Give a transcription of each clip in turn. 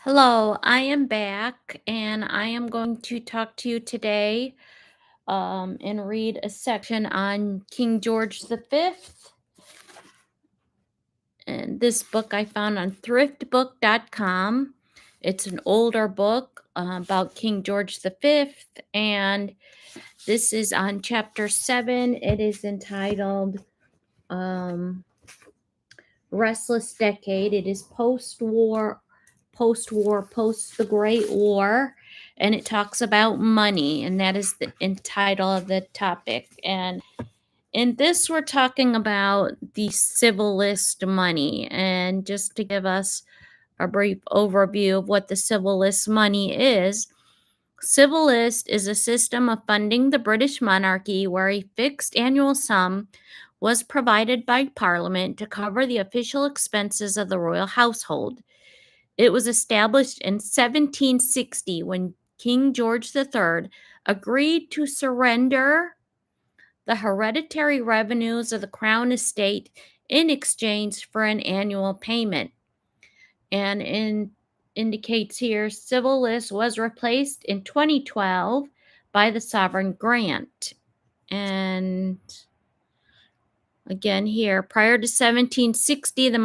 Hello, I am back and I am going to talk to you today and read a section on King George V. And this book I found on thriftbook.com. It's an older book about King George V, and this is on chapter 7. It is entitled Restless Decade. It is post post the Great War, and it talks about money, and that is the title of the topic. And in this, we're talking about the civil list money. And just to give us a brief overview of what the civil list money is, civil list is a system of funding the British monarchy where a fixed annual sum was provided by Parliament to cover the official expenses of the royal household. It was established in 1760 when King George III agreed to surrender the hereditary revenues of the crown estate in exchange for an annual payment. And indicates here, civil list was replaced in 2012 by the sovereign grant. And again here, prior to 1760, the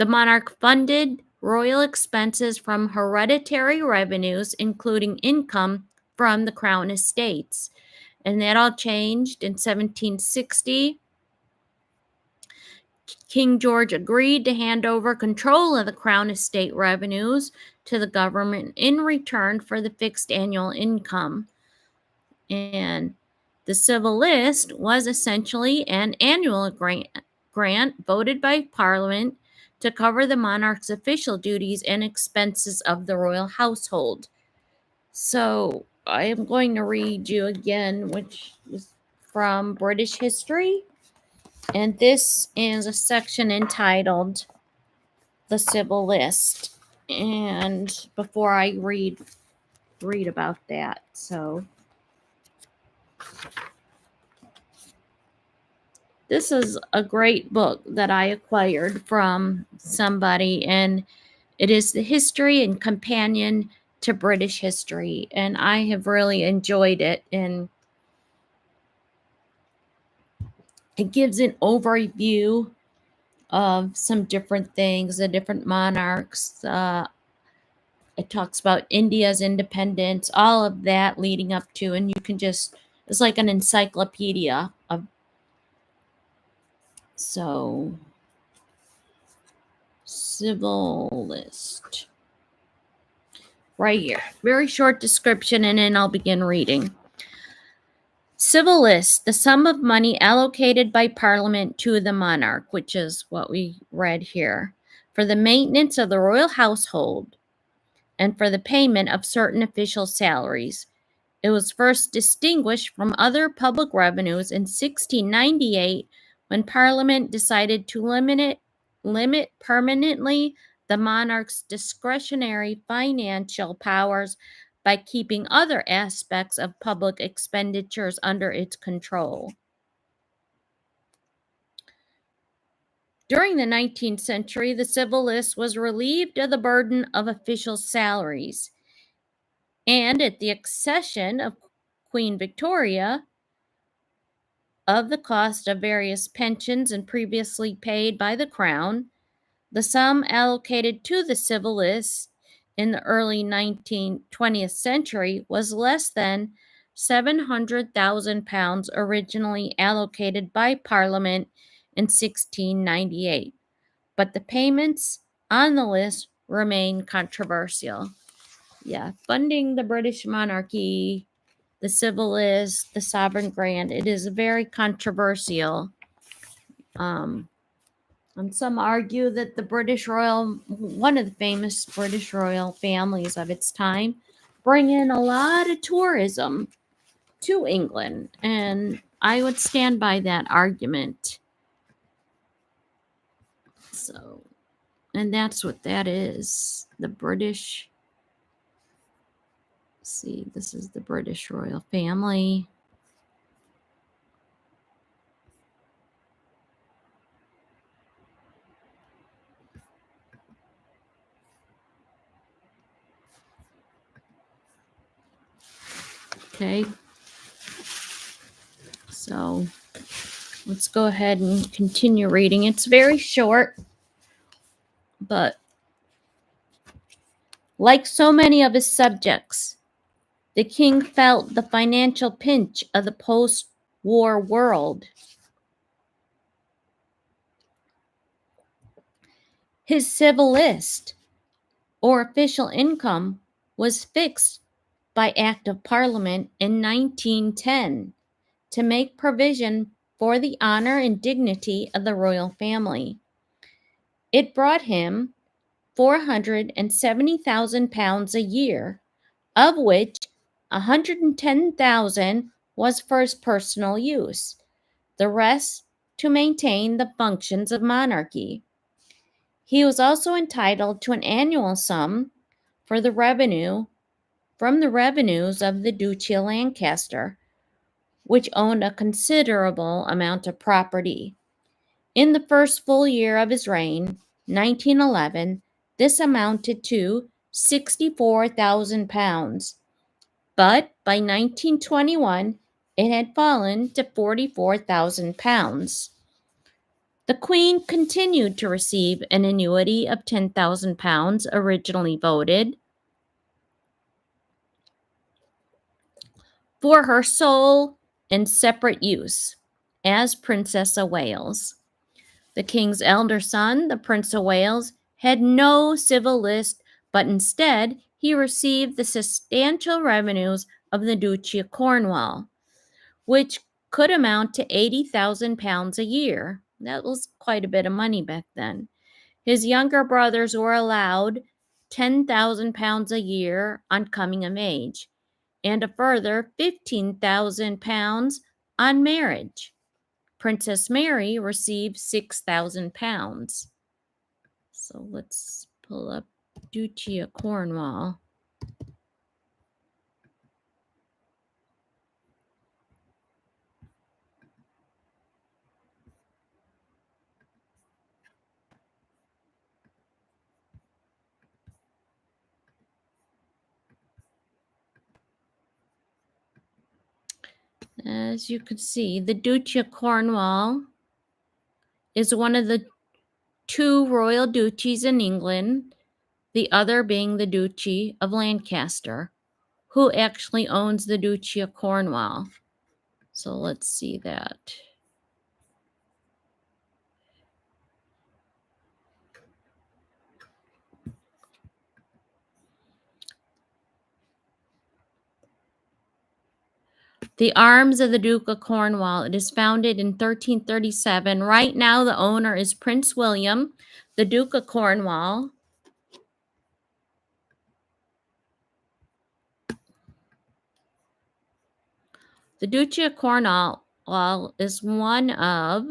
monarch funded royal expenses from hereditary revenues, including income from the crown estates. And that all changed in 1760. King George agreed to hand over control of the crown estate revenues to the government in return for the fixed annual income. And the civil list was essentially an annual grant voted by Parliament to cover the monarch's official duties and expenses of the royal household. So I am going to read you again, which is from British History. And this is a section entitled The Civil List. And before I read about that, so this is a great book that I acquired from somebody, and it is the history and companion to British history, and I have really enjoyed it. And it gives an overview of some different things, the different monarchs. It talks about India's independence, all of that leading up to, and you can just, it's like an encyclopedia of. So, civil list. Right here. Very short description, and then I'll begin reading. Civil list, the sum of money allocated by Parliament to the monarch, which is what we read here, for the maintenance of the royal household and for the payment of certain official salaries. It was first distinguished from other public revenues in 1698 when Parliament decided to limit permanently the monarch's discretionary financial powers by keeping other aspects of public expenditures under its control. During the 19th century, the civil list was relieved of the burden of official salaries, and at the accession of Queen Victoria, of the cost of various pensions and previously paid by the Crown, the sum allocated to the civil list in the early 20th century was less than £700,000 originally allocated by Parliament in 1698. But the payments on the list remain controversial. Yeah, funding the British monarchy, the civil list, the sovereign grant, it is very controversial. And some argue that one of the famous British royal families of its time, bring in a lot of tourism to England. And I would stand by that argument. So, and that's what that is. The British. See, this is the British royal family. Okay. So let's go ahead and continue reading. It's very short, but like so many of his subjects, the king felt the financial pinch of the post-war world. His civil list, or official income, was fixed by Act of Parliament in 1910 to make provision for the honor and dignity of the royal family. It brought him £470,000 a year, of which 110,000 was for his personal use, the rest to maintain the functions of monarchy. He was also entitled to an annual sum for the revenue from the revenues of the Duchy of Lancaster, which owned a considerable amount of property. In the first full year of his reign, 1911, this amounted to £64,000, but by 1921 it had fallen to £44,000. The Queen continued to receive an annuity of £10,000 originally voted for her sole and separate use as Princess of Wales. The king's elder son, the Prince of Wales, had no civil list, but instead he received the substantial revenues of the Duchy of Cornwall, which could amount to £80,000 a year. That was quite a bit of money back then. His younger brothers were allowed £10,000 a year on coming of age, and a further £15,000 on marriage. Princess Mary received £6,000. So let's pull up Duchy of Cornwall. As you can see, the Duchy of Cornwall is one of the two royal duchies in England, the other being the Duchy of Lancaster. Who actually owns the Duchy of Cornwall? So let's see that. The Arms of the Duke of Cornwall. It is founded in 1337. Right now, the owner is Prince William, the Duke of Cornwall. The Duchy of Cornwall is one of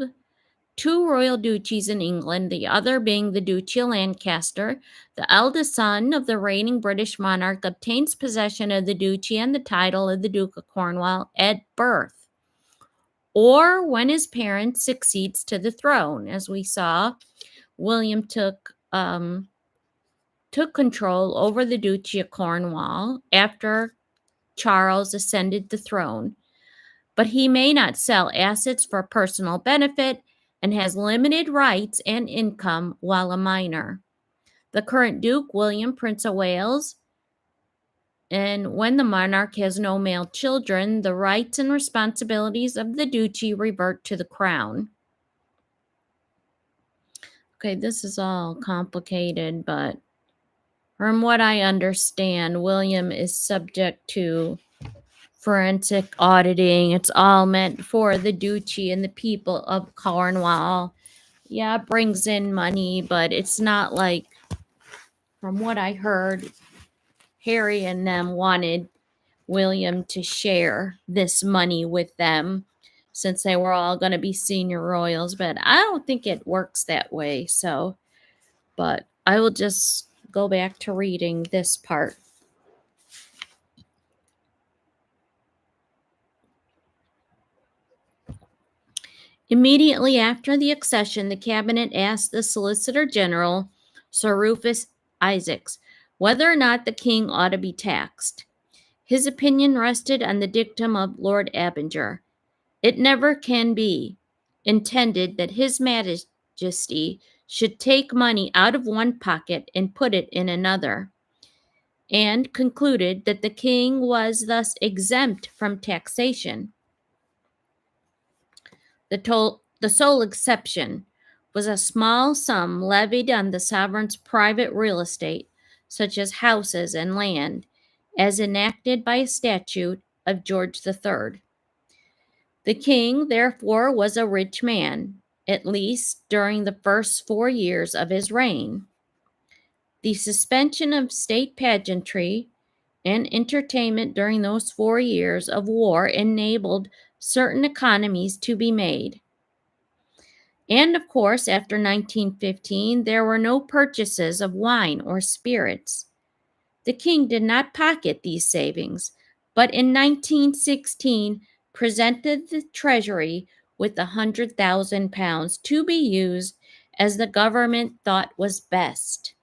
two royal duchies in England, the other being the Duchy of Lancaster. The eldest son of the reigning British monarch obtains possession of the duchy and the title of the Duke of Cornwall at birth, or when his parent succeeds to the throne. As we saw, William took control over the Duchy of Cornwall after Charles ascended the throne, but he may not sell assets for personal benefit and has limited rights and income while a minor. The current Duke, William, Prince of Wales, and when the monarch has no male children, the rights and responsibilities of the duchy revert to the crown. Okay, this is all complicated, but from what I understand, William is subject to forensic auditing. It's all meant for the duchy and the people of Cornwall. Yeah, it brings in money, but it's not like, from what I heard, Harry and them wanted William to share this money with them since they were all going to be senior royals, but I don't think it works that way. So, but I will just go back to reading this part. Immediately after the accession, the cabinet asked the Solicitor General, Sir Rufus Isaacs, whether or not the king ought to be taxed. His opinion rested on the dictum of Lord Abinger. It never can be intended that His Majesty should take money out of one pocket and put it in another, and concluded that the king was thus exempt from taxation. The sole exception was a small sum levied on the sovereign's private real estate, such as houses and land, as enacted by a statute of George III. The king, therefore, was a rich man, at least during the first 4 years of his reign. The suspension of state pageantry and entertainment during those 4 years of war enabled certain economies to be made. And of course, after 1915, there were no purchases of wine or spirits. The king did not pocket these savings, but in 1916 presented the treasury with £100,000 to be used as the government thought was best.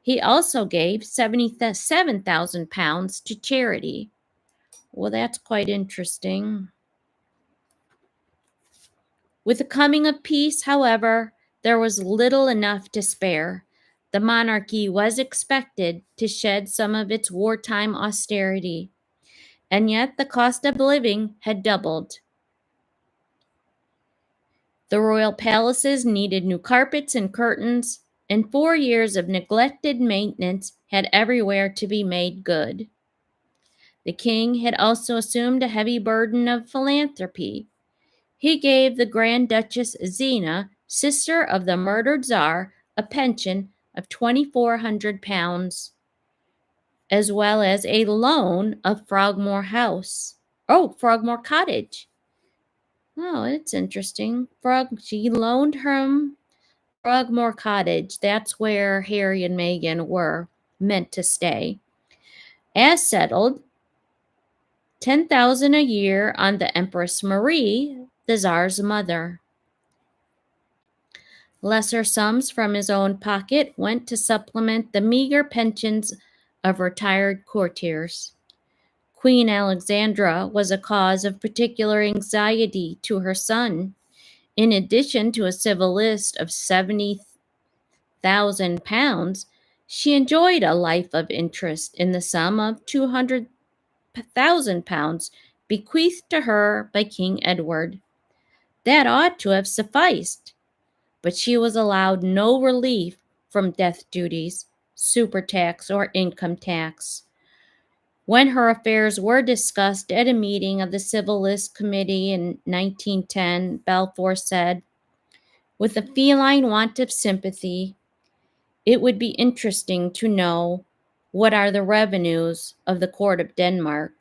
He also gave £77,000 to charity. Well, that's quite interesting. With the coming of peace, however, there was little enough to spare. The monarchy was expected to shed some of its wartime austerity, and yet the cost of living had doubled. The royal palaces needed new carpets and curtains, and 4 years of neglected maintenance had everywhere to be made good. The king had also assumed a heavy burden of philanthropy. He gave the Grand Duchess Zina, sister of the murdered Tsar, a pension of £2,400, as well as a loan of Frogmore House. Oh, Frogmore Cottage. Oh, it's interesting. She loaned him Frogmore Cottage. That's where Harry and Meghan were meant to stay. As settled, 10,000 a year on the Empress Marie, the Tsar's mother. Lesser sums from his own pocket went to supplement the meager pensions of retired courtiers. Queen Alexandra was a cause of particular anxiety to her son. In addition to a civil list of £70,000, she enjoyed a life of interest in the sum of £200,000 bequeathed to her by King Edward. That ought to have sufficed, but she was allowed no relief from death duties, super tax, or income tax. When her affairs were discussed at a meeting of the Civil List Committee in 1910, Balfour said, "With a feline want of sympathy, it would be interesting to know what are the revenues of the court of Denmark."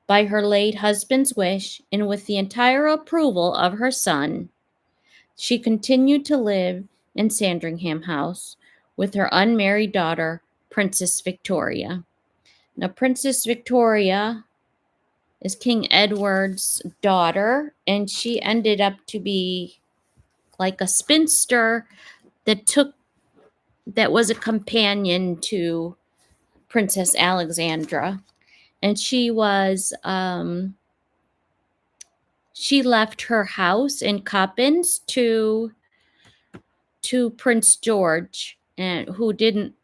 By her late husband's wish, and with the entire approval of her son, she continued to live in Sandringham House with her unmarried daughter, Princess Victoria. Now, Princess Victoria is King Edward's daughter, and she ended up to be like a spinster that was a companion to Princess Alexandra. And she left her house in Coppens to Prince George, and who didn't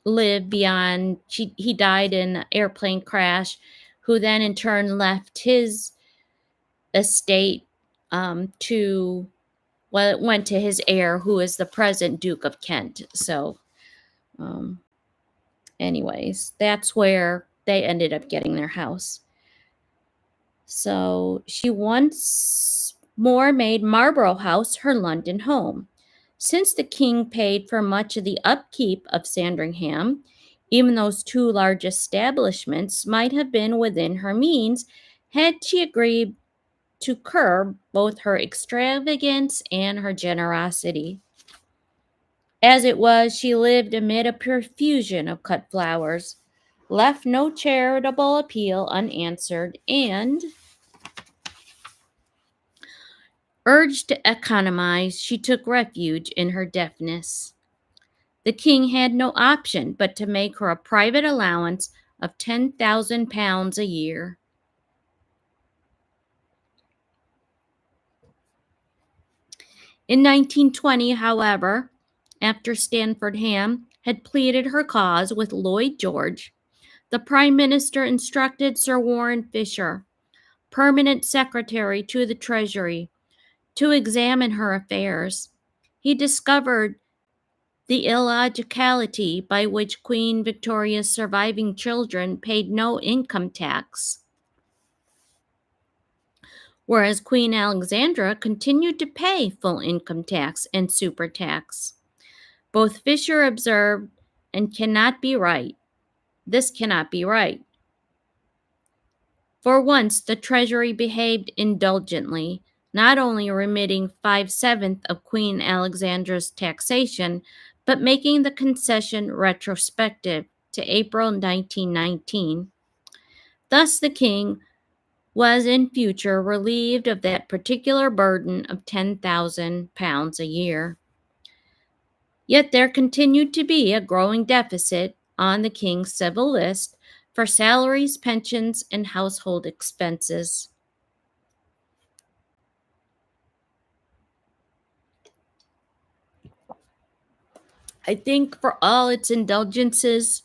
live beyond, he died in an airplane crash, who then in turn left his estate it went to his heir, who is the present Duke of Kent. So anyways, that's where they ended up getting their house. So she once more made Marlborough House her London home. Since the king paid for much of the upkeep of Sandringham, even those 2 large establishments might have been within her means had she agreed to curb both her extravagance and her generosity. As it was, she lived amid a profusion of cut flowers, left no charitable appeal unanswered, and urged to economize, she took refuge in her deafness. The king had no option but to make her a private allowance of £10,000 a year. In 1920, however, after Stanford Ham had pleaded her cause with Lloyd George, the Prime Minister instructed Sir Warren Fisher, permanent secretary to the Treasury, to examine her affairs. He discovered the illogicality by which Queen Victoria's surviving children paid no income tax, whereas Queen Alexandra continued to pay full income tax and super tax. Both Fisher observed, and cannot be right. This cannot be right. For once, the Treasury behaved indulgently, not only remitting 5/7 of Queen Alexandra's taxation, but making the concession retrospective to April 1919. Thus, the king was in future relieved of that particular burden of £10,000 a year. Yet there continued to be a growing deficit on the king's civil list for salaries, pensions, and household expenses. I think for all its indulgences,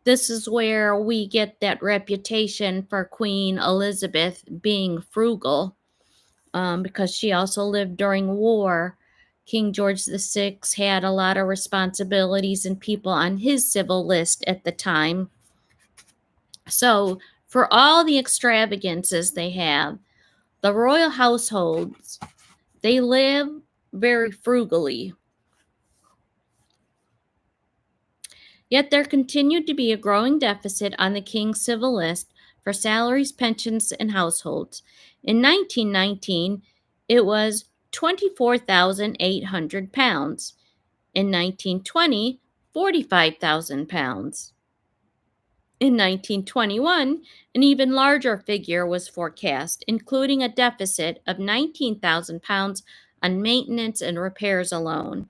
this is where we get that reputation for Queen Elizabeth being frugal, because she also lived during war. King George VI had a lot of responsibilities and people on his civil list at the time. So, for all the extravagances they have, the royal households, they live very frugally. Yet there continued to be a growing deficit on the king's civil list for salaries, pensions, and households. In 1919, it was £24,800. In 1920, £45,000. In 1921, an even larger figure was forecast, including a deficit of £19,000 on maintenance and repairs alone.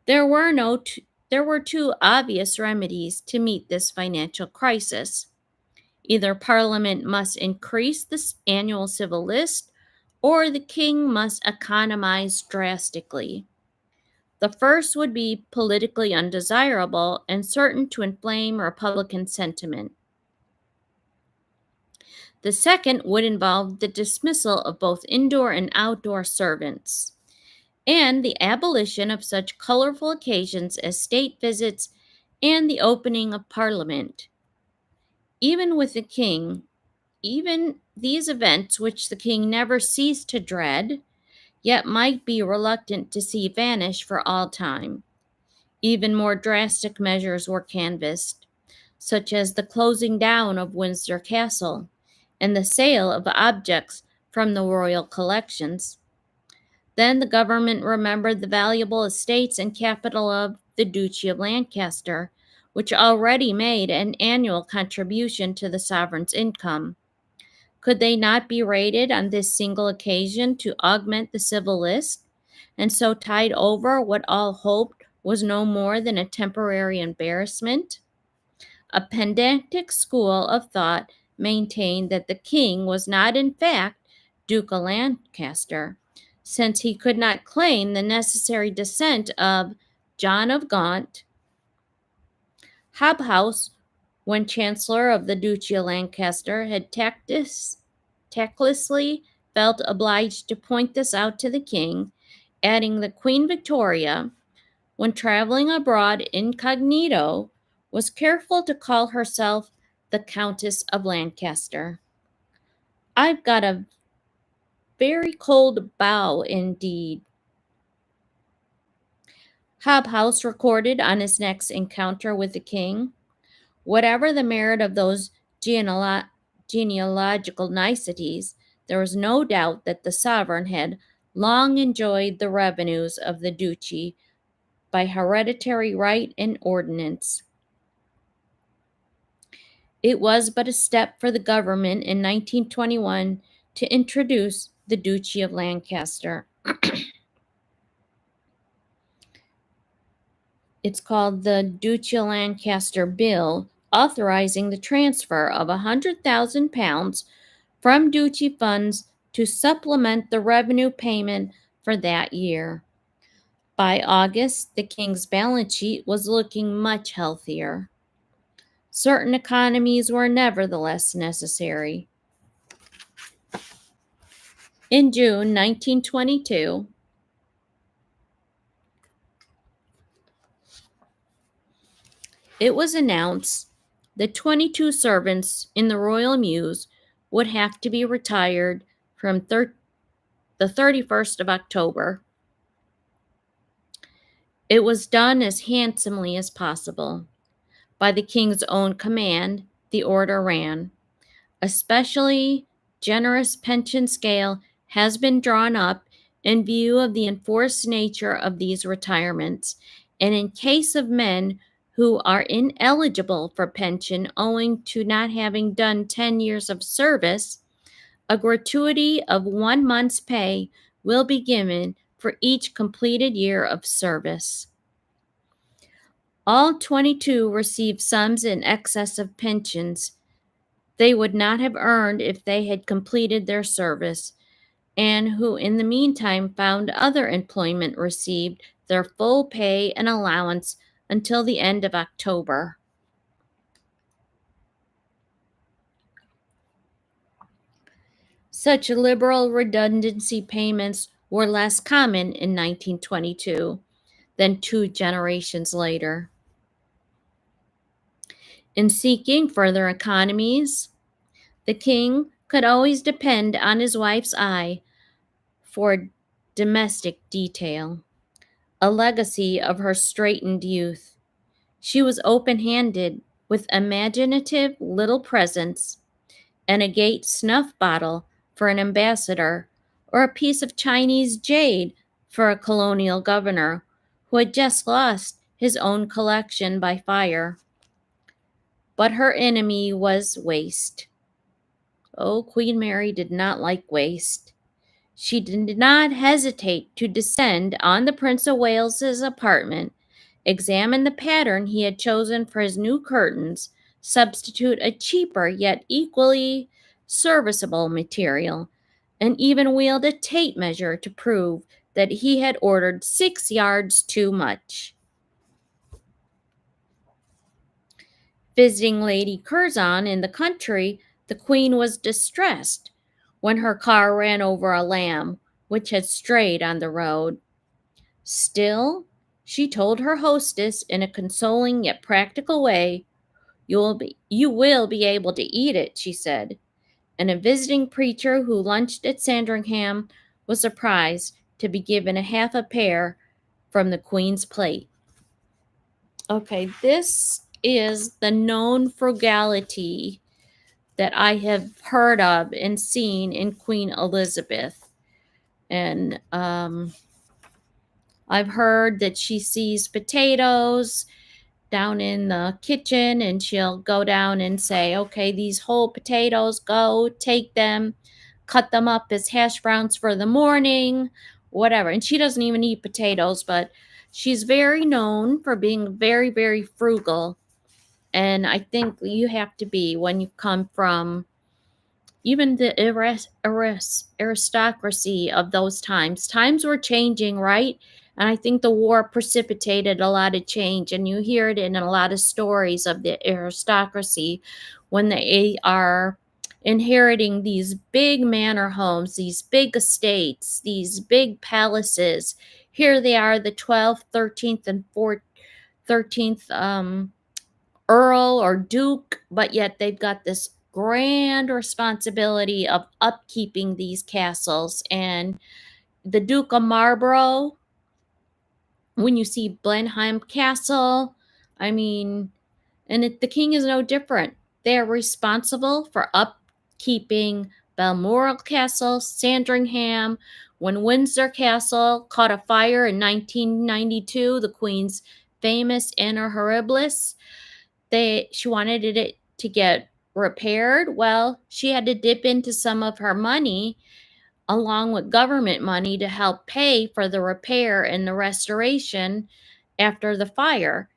There were two obvious remedies to meet this financial crisis. Either Parliament must increase the annual civil list, or the king must economize drastically. The first would be politically undesirable and certain to inflame Republican sentiment. The second would involve the dismissal of both indoor and outdoor servants, and the abolition of such colorful occasions as state visits and the opening of Parliament. Even with the king, even these events which the king never ceased to dread, yet might be reluctant to see vanish for all time. Even more drastic measures were canvassed, such as the closing down of Windsor Castle and the sale of objects from the royal collections. Then the government remembered the valuable estates and capital of the Duchy of Lancaster, which already made an annual contribution to the sovereign's income. Could they not be raided on this single occasion to augment the civil list, and so tide over what all hoped was no more than a temporary embarrassment? A pedantic school of thought maintained that the king was not in fact Duke of Lancaster, since he could not claim the necessary descent of John of Gaunt. Hobhouse, when Chancellor of the Duchy of Lancaster, had tactlessly felt obliged to point this out to the king, adding that Queen Victoria, when traveling abroad incognito, was careful to call herself the Countess of Lancaster. I've got a very cold bow indeed. Hobhouse recorded on his next encounter with the king, whatever the merit of those genealogical niceties, there was no doubt that the sovereign had long enjoyed the revenues of the duchy by hereditary right and ordinance. It was but a step for the government in 1921 to introduce the Duchy of Lancaster. It's called the Duchy of Lancaster Bill authorizing the transfer of £100,000 from duchy funds to supplement the revenue payment for that year. By August, the king's balance sheet was looking much healthier. Certain economies were nevertheless necessary. In June 1922, it was announced that 22 servants in the Royal Mews would have to be retired from the 31st of October. It was done as handsomely as possible. By the king's own command, the order ran. A specially generous pension scale has been drawn up in view of the enforced nature of these retirements, and in case of men who are ineligible for pension owing to not having done 10 years of service, a gratuity of 1 month's pay will be given for each completed year of service. All 22 received sums in excess of pensions they would not have earned if they had completed their service, and who in the meantime found other employment received their full pay and allowance until the end of October. Such liberal redundancy payments were less common in 1922 than 2 generations later. In seeking further economies, the king could always depend on his wife's eye for domestic detail, a legacy of her straitened youth. She was open handed, with imaginative little presents, and a Gate snuff bottle for an ambassador, or a piece of Chinese jade for a colonial governor who had just lost his own collection by fire. But her enemy was waste. Oh, Queen Mary did not like waste. She did not hesitate to descend on the Prince of Wales's apartment, examine the pattern he had chosen for his new curtains, substitute a cheaper yet equally serviceable material, and even wield a tape measure to prove that he had ordered 6 yards too much. Visiting Lady Curzon in the country, the Queen was distressed when her car ran over a lamb which had strayed on the road. Still, she told her hostess in a consoling yet practical way, you will be able to eat it, she said. And a visiting preacher who lunched at Sandringham was surprised to be given a half a pear from the Queen's plate. Okay, this is the known frugality that I have heard of and seen in Queen Elizabeth. And I've heard that she sees potatoes down in the kitchen and she'll go down and say, okay, these whole potatoes, go take them, cut them up as hash browns for the morning, whatever. And she doesn't even eat potatoes, but she's very known for being very, very frugal. And I think you have to be when you come from even the aristocracy of those times. Times were changing, right? And I think the war precipitated a lot of change. And you hear it in a lot of stories of the aristocracy when they are inheriting these big manor homes, these big estates, these big palaces. Here they are, the 12th, 13th, and 13th earl or duke, but yet they've got this grand responsibility of upkeeping these castles. And the Duke of Marlborough, when you see Blenheim Castle, I mean, the king is no different. They are responsible for upkeeping Balmoral Castle, Sandringham. When Windsor Castle caught a fire in 1992, the Queen's famous Anna Horribilis, she wanted it to get repaired. Well, she had to dip into some of her money along with government money to help pay for the repair and the restoration after the fire.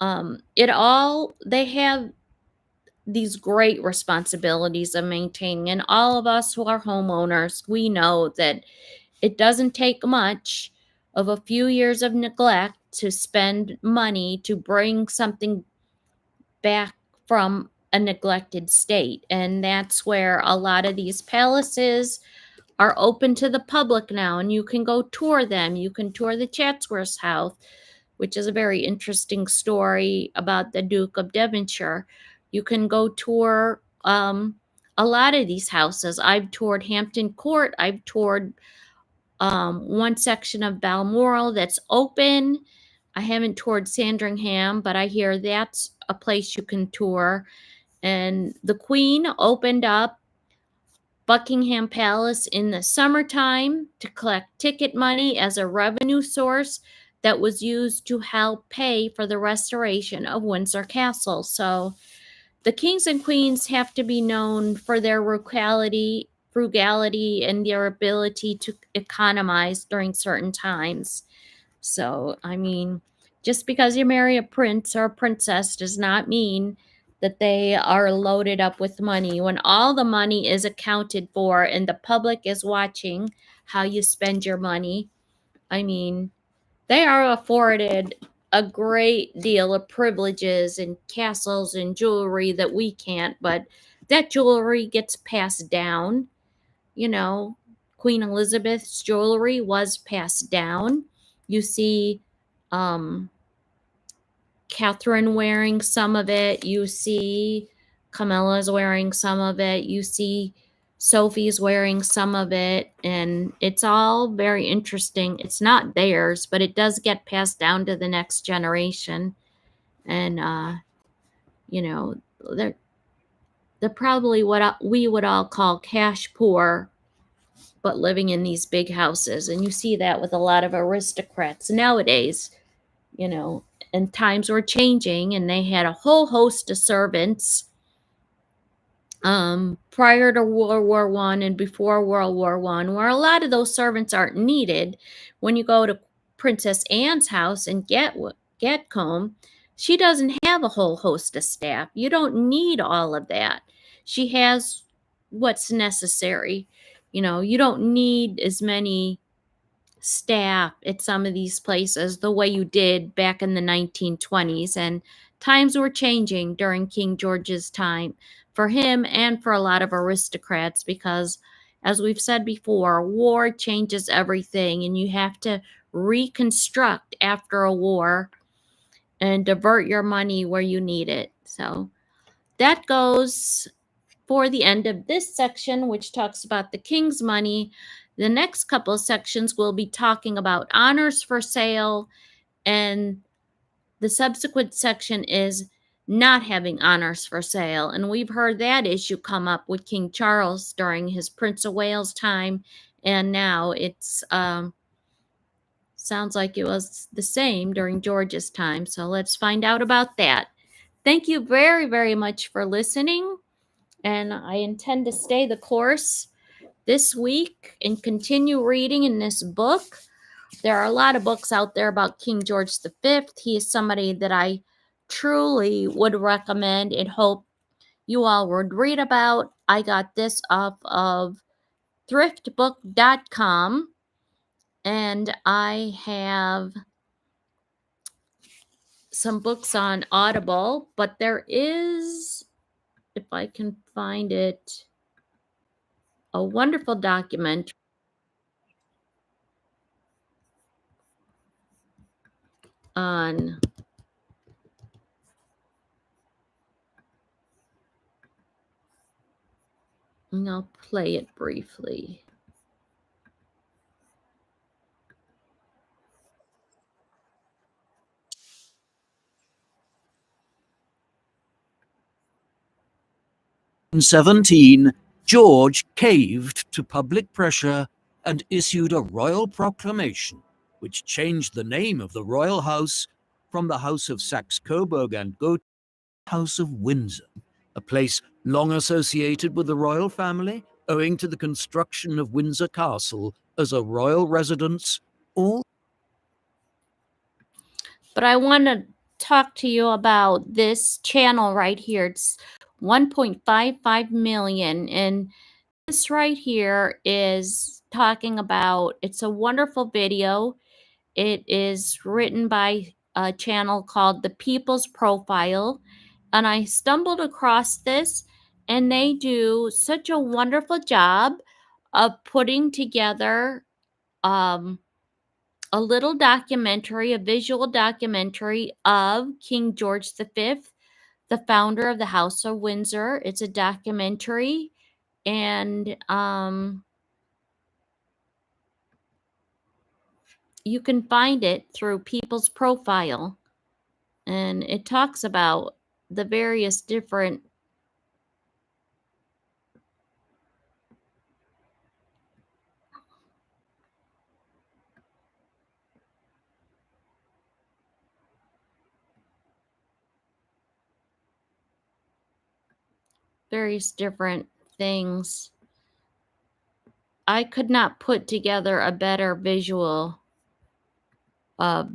They have these great responsibilities of maintaining, and all of us who are homeowners, we know that it doesn't take much of a few years of neglect to spend money to bring something back from a neglected state. And that's where a lot of these palaces are open to the public now, and you can go tour them. You can tour the Chatsworth House, which is a very interesting story about the Duke of Devonshire. You can go tour a lot of these houses. I've toured Hampton Court. I've toured one section of Balmoral that's open. I haven't toured Sandringham, but I hear that's a place you can tour. And the Queen opened up Buckingham Palace in the summertime to collect ticket money as a revenue source that was used to help pay for the restoration of Windsor Castle. So the kings and queens have to be known for their frugality, and their ability to economize during certain times. So, I mean, just because you marry a prince or a princess does not mean that they are loaded up with money. When all the money is accounted for and the public is watching how you spend your money, I mean, they are afforded a great deal of privileges and castles and jewelry that we can't, but that jewelry gets passed down. You know, Queen Elizabeth's jewelry was passed down. You see um, Catherine wearing some of it. You see Camilla's wearing some of it. You see Sophie's wearing some of it. And it's all very interesting. It's not theirs, but it does get passed down to the next generation. And, you know, they're probably what we would all call cash poor, but living in these big houses. And you see that with a lot of aristocrats nowadays, you know, and times were changing, and they had a whole host of servants prior to World War One and before World War One, where a lot of those servants aren't needed. When you go to Princess Anne's house and get comb, she doesn't have a whole host of staff. You don't need all of that. She has what's necessary. You know, you don't need as many staff at some of these places the way you did back in the 1920s. And times were changing during King George's time for him and for a lot of aristocrats, because, as we've said before, war changes everything, and you have to reconstruct after a war and divert your money where you need it. So that goes for the end of this section, which talks about the king's money. The next couple of sections will be talking about honors for sale, and the subsequent section is not having honors for sale. And we've heard that issue come up with King Charles during his Prince of Wales time, and now it's sounds like it was the same during George's time. So let's find out about that. Thank you very, very much for listening, and I intend to stay the course this week and continue reading in this book. There are a lot of books out there about King George V. He is somebody that I truly would recommend and hope you all would read about. I got this off of thriftbook.com, and I have some books on Audible, but there is, if I can find it, a wonderful document on, and I'll play it briefly. In 17, George caved to public pressure and issued a royal proclamation, which changed the name of the royal house from the House of Saxe-Coburg and Gotha to the House of Windsor, a place long associated with the royal family, owing to the construction of Windsor Castle as a royal residence. But I want to talk to you about this channel right here. It's 1.55 million, and this right here is talking about, it's a wonderful video. It is written by a channel called The People's Profile, and I stumbled across this, and they do such a wonderful job of putting together a little documentary, a visual documentary of King George V, the founder of the House of Windsor. It's a documentary, and you can find it through People's Profile, and it talks about the various different things. I could not put together a better visual of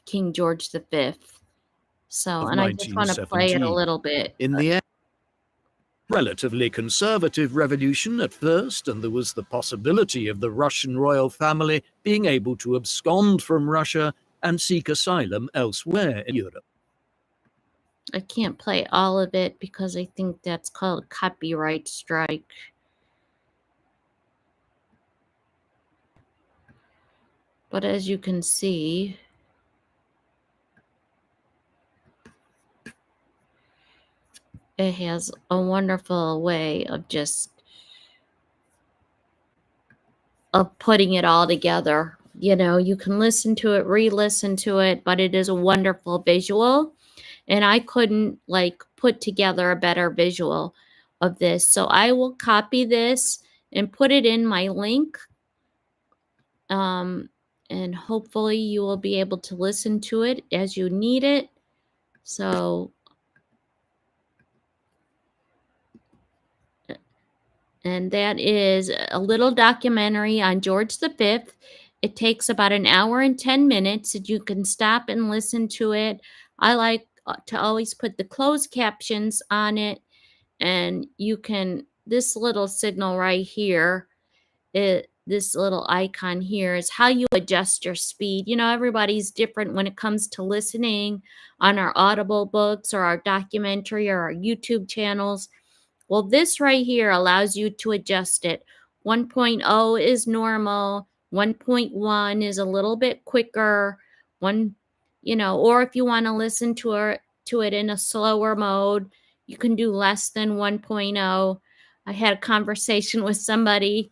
King George V. So, Of and I just want to play it a 1917. little bit. In the end, relatively conservative revolution at first, and there was the possibility of the Russian royal family being able to abscond from Russia and seek asylum elsewhere in Europe. I can't play all of it because I think that's called a copyright strike. But as you can see, it has a wonderful way of putting it all together. You know, you can listen to it, re-listen to it, but it is a wonderful visual. And I couldn't put together a better visual of this. So I will copy this and put it in my link. And hopefully you will be able to listen to it as you need it. So, and that is a little documentary on George V. It takes about an hour and 10 minutes, and you can stop and listen to it. I like to always put the closed captions on it, and you can, this little signal right here, this little icon here is how you adjust your speed. You know, everybody's different when it comes to listening on our Audible books or our documentary or our YouTube channels. Well, this right here allows you to adjust it. 1.0 is normal. 1.1 is a little bit quicker. Or if you want to listen to it in a slower mode, you can do less than 1.0. I had a conversation with somebody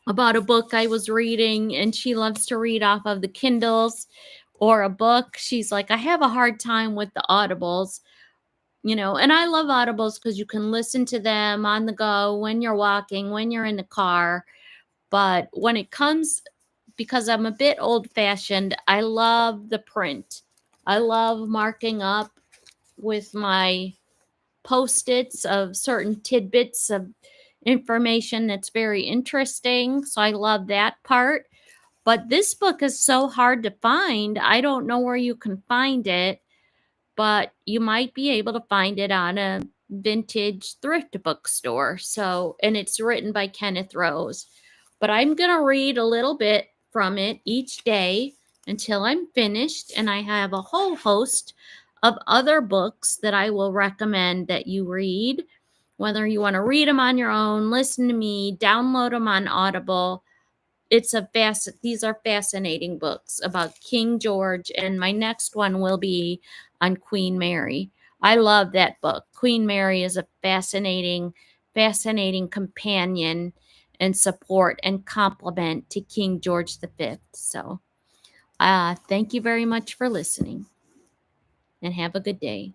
about a book I was reading, and she loves to read off of the Kindles or a book. She's like, I have a hard time with the Audibles. And I love Audibles because you can listen to them on the go, when you're walking, when you're in the car. But when it comes, because I'm a bit old fashioned, I love the print. I love marking up with my Post-its of certain tidbits of information that's very interesting. So I love that part. But this book is so hard to find. I don't know where you can find it, but you might be able to find it on a vintage thrift bookstore. So, and it's written by Kenneth Rose. But I'm going to read a little bit from it each day until I'm finished. And I have a whole host of other books that I will recommend that you read, whether you want to read them on your own, listen to me, download them on Audible. These are fascinating books about King George, and my next one will be on Queen Mary. I love that book. Queen Mary is a fascinating companion and support and complement to King George V. So, thank you very much for listening, and have a good day.